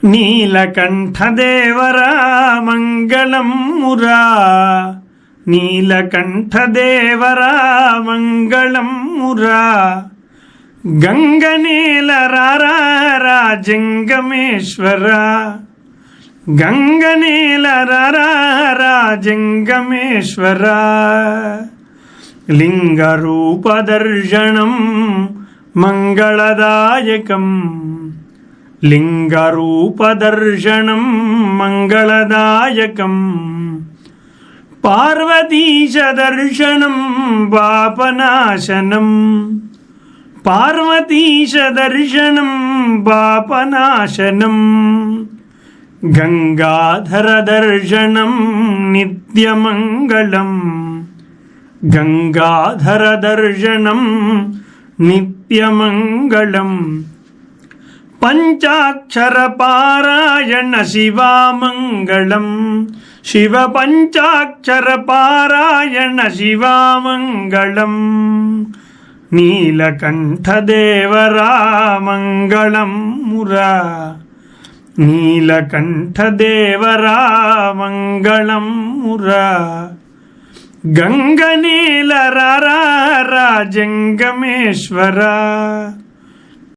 నీలకంఠదేవరా మంగళమురా, నీలకంఠదేవరా మంగళమురా. గంగనేలరారా రాజంగమేశ్వరా, గంగనేలరారా రాజంగమేశ్వరా. లింగరూపదర్శనం మంగళదాయకం, లింగరూపదర్శనం మంగళదాయకం. పార్వతీశదర్శనం పాపనాశనం, పార్వతీశదర్శనం పాపనాశనం. గంగాధరదర్శనం నిత్యమంగళం, గంగాధరదర్శనం నిత్యమంగళం. పంచాక్షరపారాయణ శివామంగళం, Shiva పంచాక్షరపారాయణ శివామంగళం. నీలకంఠదేవరా మంగళమురా, నీలకంఠదేవరా మంగళమురా. గంగనేలరారా రాజంగమేశ్వరా.